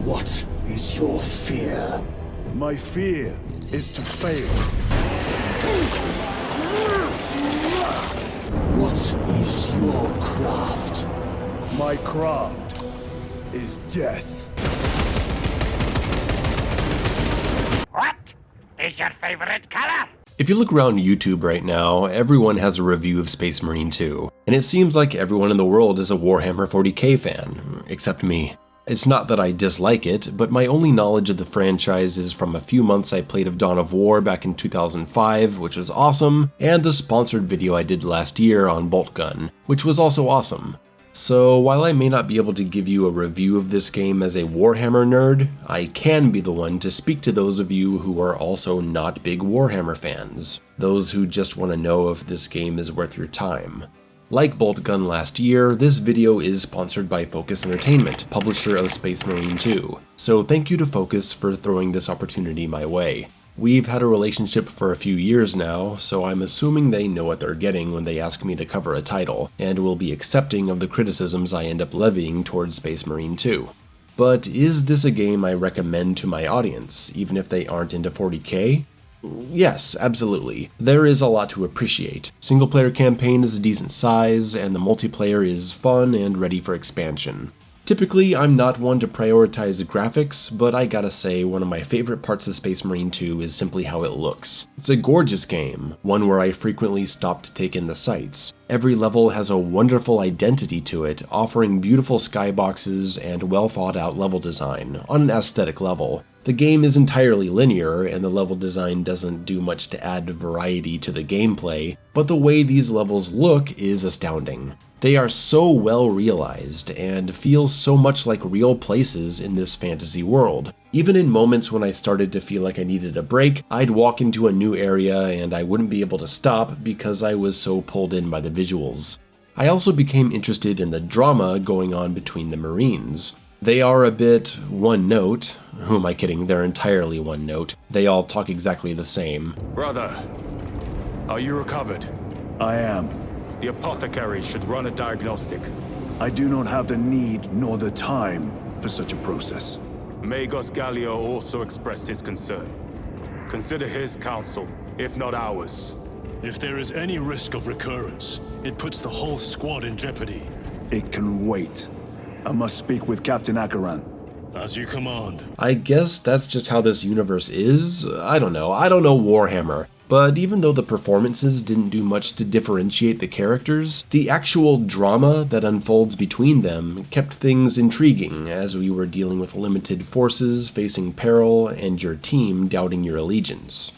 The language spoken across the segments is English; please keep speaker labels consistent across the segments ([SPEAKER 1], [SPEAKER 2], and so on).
[SPEAKER 1] What is your fear?
[SPEAKER 2] My fear is to fail.
[SPEAKER 1] What is your craft?
[SPEAKER 2] My craft is death.
[SPEAKER 3] What is your favorite color?
[SPEAKER 4] If you look around YouTube right now, everyone has a review of Space Marine 2, and it seems like everyone in the world is a Warhammer 40k fan, except me. It's not that I dislike it, but my only knowledge of the franchise is from a few months I played of Dawn of War back in 2005, which was awesome, and the sponsored video I did last year on Boltgun, which was also awesome. So while I may not be able to give you a review of this game as a Warhammer nerd, I can be the one to speak to those of you who are also not big Warhammer fans, those who just want to know if this game is worth your time. Like Boltgun last year, this video is sponsored by Focus Entertainment, publisher of Space Marine 2, so thank you to Focus for throwing this opportunity my way. We've had a relationship for a few years now, so I'm assuming they know what they're getting when they ask me to cover a title, and will be accepting of the criticisms I end up levying towards Space Marine 2. But is this a game I recommend to my audience, even if they aren't into 40k? Yes, absolutely. There is a lot to appreciate. Single-player campaign is a decent size, and the multiplayer is fun and ready for expansion. Typically, I'm not one to prioritize graphics, but I gotta say, one of my favorite parts of Space Marine 2 is simply how it looks. It's a gorgeous game, one where I frequently stop to take in the sights. Every level has a wonderful identity to it, offering beautiful skyboxes and well thought out level design, on an aesthetic level. The game is entirely linear, and the level design doesn't do much to add variety to the gameplay, but the way these levels look is astounding. They are so well realized, and feel so much like real places in this fantasy world. Even in moments when I started to feel like I needed a break, I'd walk into a new area and I wouldn't be able to stop because I was so pulled in by the visuals. I also became interested in the drama going on between the Marines. They are a bit one note. Who am I kidding? They're entirely one note. They all talk exactly the same.
[SPEAKER 5] Brother, are you recovered?
[SPEAKER 2] I am.
[SPEAKER 5] The apothecary should run a diagnostic.
[SPEAKER 2] I do not have the need nor the time for such a process.
[SPEAKER 5] Magos Gallio also expressed his concern. Consider his counsel, if not ours.
[SPEAKER 6] If there is any risk of recurrence, it puts the whole squad in jeopardy.
[SPEAKER 2] It can wait. I must speak with Captain Akaran.
[SPEAKER 6] As you command.
[SPEAKER 4] I guess that's just how this universe is? I don't know Warhammer. But even though the performances didn't do much to differentiate the characters, the actual drama that unfolds between them kept things intriguing as we were dealing with limited forces facing peril and your team doubting your allegiance.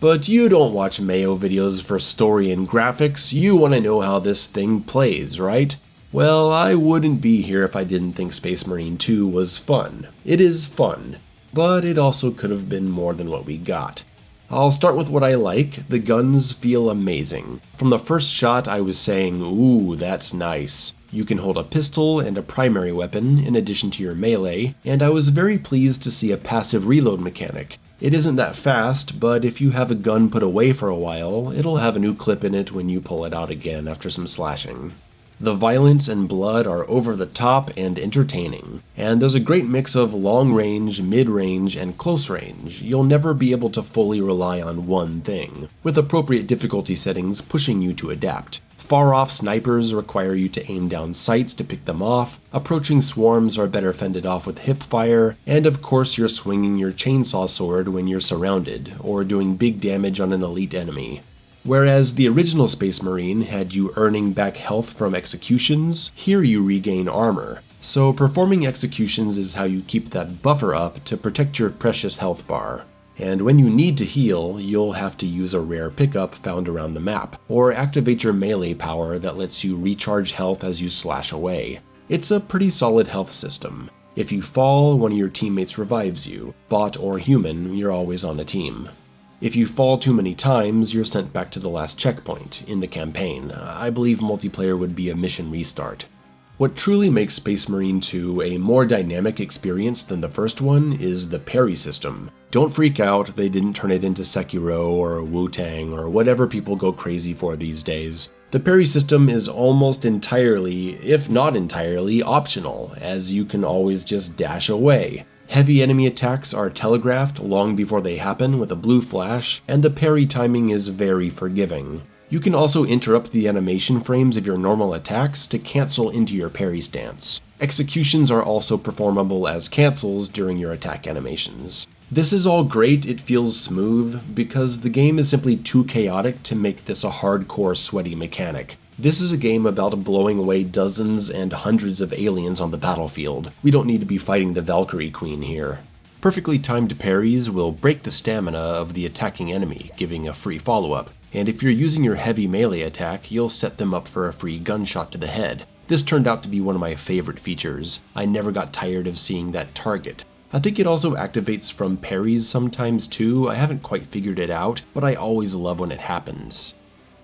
[SPEAKER 4] But you don't watch Mayo videos for story and graphics, you want to know how this thing plays, right? Well, I wouldn't be here if I didn't think Space Marine 2 was fun. It is fun, but it also could have been more than what we got. I'll start with what I like. The guns feel amazing. From the first shot I was saying, ooh, that's nice. You can hold a pistol and a primary weapon in addition to your melee, and I was very pleased to see a passive reload mechanic. It isn't that fast, but if you have a gun put away for a while, it'll have a new clip in it when you pull it out again after some slashing. The violence and blood are over the top and entertaining, and there's a great mix of long range, mid range, and close range. You'll never be able to fully rely on one thing, with appropriate difficulty settings pushing you to adapt. Far-off snipers require you to aim down sights to pick them off, approaching swarms are better fended off with hip fire, and of course you're swinging your chainsaw sword when you're surrounded, or doing big damage on an elite enemy. Whereas the original Space Marine had you earning back health from executions, here you regain armor. So performing executions is how you keep that buffer up to protect your precious health bar. And when you need to heal, you'll have to use a rare pickup found around the map, or activate your melee power that lets you recharge health as you slash away. It's a pretty solid health system. If you fall, one of your teammates revives you. Bot or human, you're always on a team. If you fall too many times, you're sent back to the last checkpoint in the campaign. I believe multiplayer would be a mission restart. What truly makes Space Marine 2 a more dynamic experience than the first one is the parry system. Don't freak out, they didn't turn it into Sekiro or Wu-Tang or whatever people go crazy for these days. The parry system is almost entirely, if not entirely, optional, as you can always just dash away. Heavy enemy attacks are telegraphed long before they happen with a blue flash, and the parry timing is very forgiving. You can also interrupt the animation frames of your normal attacks to cancel into your parry stance. Executions are also performable as cancels during your attack animations. This is all great, it feels smooth, because the game is simply too chaotic to make this a hardcore sweaty mechanic. This is a game about blowing away dozens and hundreds of aliens on the battlefield. We don't need to be fighting the Valkyrie Queen here. Perfectly timed parries will break the stamina of the attacking enemy, giving a free follow-up. And if you're using your heavy melee attack, you'll set them up for a free gunshot to the head. This turned out to be one of my favorite features. I never got tired of seeing that target. I think it also activates from parries sometimes too. I haven't quite figured it out, but I always love when it happens.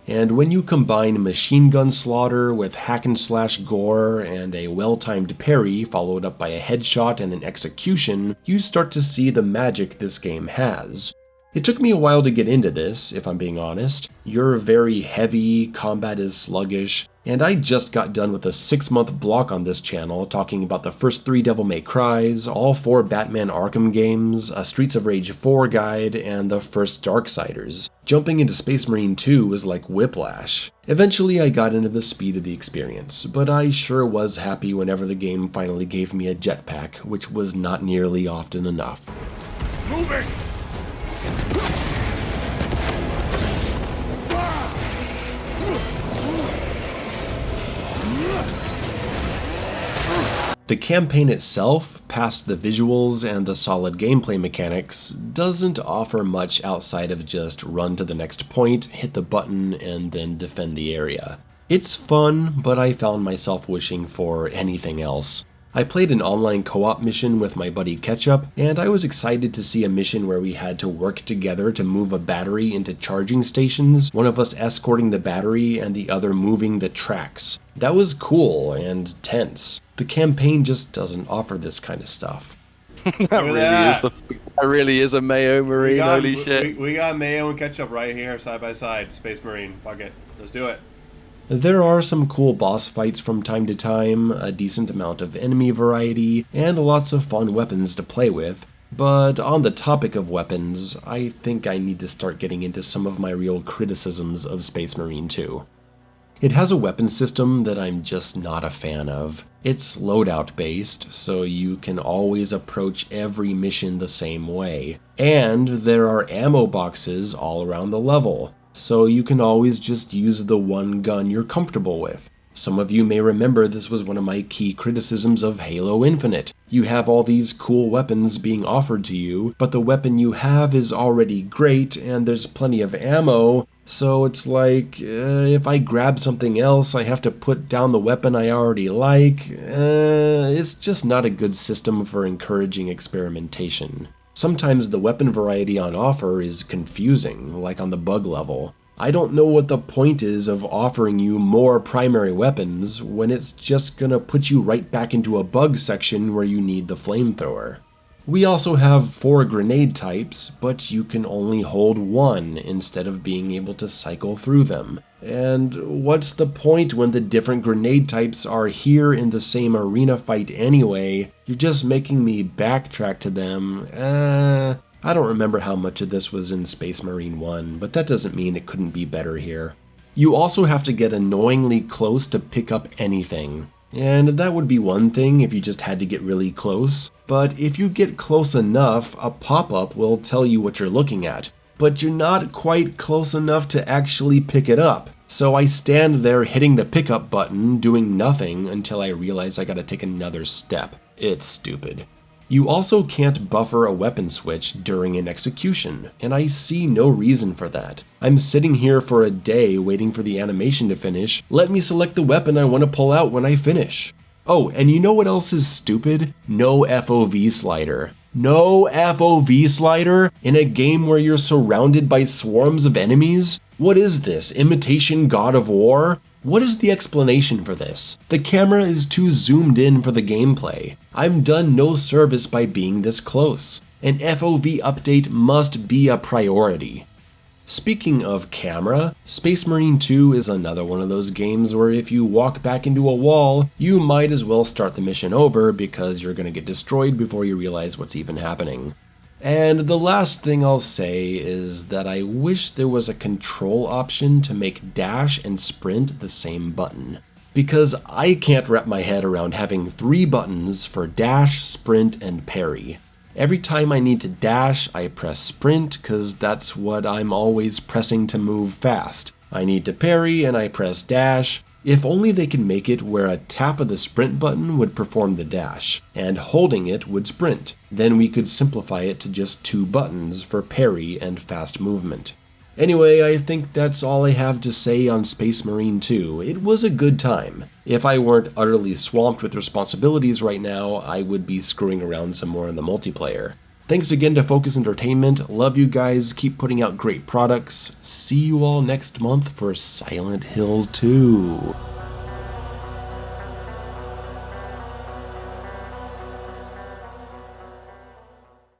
[SPEAKER 4] And when you combine machine gun slaughter with hack and slash gore and a well-timed parry followed up by a headshot and an execution, you start to see the magic this game has. It took me a while to get into this, if I'm being honest. You're very heavy, combat is sluggish, and I just got done with a 6-month block on this channel talking about the first 3 Devil May Cries, all 4 Batman Arkham games, a Streets of Rage 4 guide, and the first Darksiders. Jumping into Space Marine 2 was like whiplash. Eventually I got into the speed of the experience, but I sure was happy whenever the game finally gave me a jetpack, which was not nearly often enough.
[SPEAKER 5] Moving!
[SPEAKER 4] The campaign itself, past the visuals and the solid gameplay mechanics, doesn't offer much outside of just run to the next point, hit the button, and then defend the area. It's fun, but I found myself wishing for anything else. I played an online co-op mission with my buddy Ketchup, and I was excited to see a mission where we had to work together to move a battery into charging stations, one of us escorting the battery and the other moving the tracks. That was cool and tense. The campaign just doesn't offer this kind of stuff.
[SPEAKER 7] That really is a Mayo Marine, holy shit.
[SPEAKER 8] We got Mayo and Ketchup right here, side by side. Space Marine, fuck it. Let's do it.
[SPEAKER 4] There are some cool boss fights from time to time, a decent amount of enemy variety, and lots of fun weapons to play with. But on the topic of weapons, I think I need to start getting into some of my real criticisms of Space Marine 2. It has a weapon system that I'm just not a fan of. It's loadout based, so you can always approach every mission the same way. And there are ammo boxes all around the level, so you can always just use the one gun you're comfortable with. Some of you may remember this was one of my key criticisms of Halo Infinite. You have all these cool weapons being offered to you, but the weapon you have is already great and there's plenty of ammo, so it's like, if I grab something else, I have to put down the weapon I already like. It's just not a good system for encouraging experimentation. Sometimes the weapon variety on offer is confusing, like on the bug level. I don't know what the point is of offering you more primary weapons when it's just gonna put you right back into a bug section where you need the flamethrower. We also have 4 grenade types, but you can only hold 1 instead of being able to cycle through them. And what's the point when the different grenade types are here in the same arena fight anyway? You're just making me backtrack to them. I don't remember how much of this was in Space Marine 1, but that doesn't mean it couldn't be better here. You also have to get annoyingly close to pick up anything. And that would be one thing if you just had to get really close, but if you get close enough, a pop-up will tell you what you're looking at. But you're not quite close enough to actually pick it up. So I stand there hitting the pickup button, doing nothing until I realize I gotta take another step. It's stupid. You also can't buffer a weapon switch during an execution, and I see no reason for that. I'm sitting here for a day waiting for the animation to finish. Let me select the weapon I want to pull out when I finish. Oh, and you know what else is stupid? No FOV slider. No FOV slider in a game where you're surrounded by swarms of enemies? What is this, imitation God of War? What is the explanation for this? The camera is too zoomed in for the gameplay. I'm done no service by being this close. An FOV update must be a priority. Speaking of camera, Space Marine 2 is another one of those games where if you walk back into a wall, you might as well start the mission over because you're going to get destroyed before you realize what's even happening. And the last thing I'll say is that I wish there was a control option to make dash and sprint the same button. Because I can't wrap my head around having 3 buttons for dash, sprint, and parry. Every time I need to dash, I press sprint because that's what I'm always pressing to move fast. I need to parry and I press dash. If only they could make it where a tap of the sprint button would perform the dash, and holding it would sprint. Then we could simplify it to just 2 buttons for parry and fast movement. Anyway, I think that's all I have to say on Space Marine 2. It was a good time. If I weren't utterly swamped with responsibilities right now, I would be screwing around some more in the multiplayer. Thanks again to Focus Entertainment. Love you guys. Keep putting out great products. See you all next month for Silent Hill 2.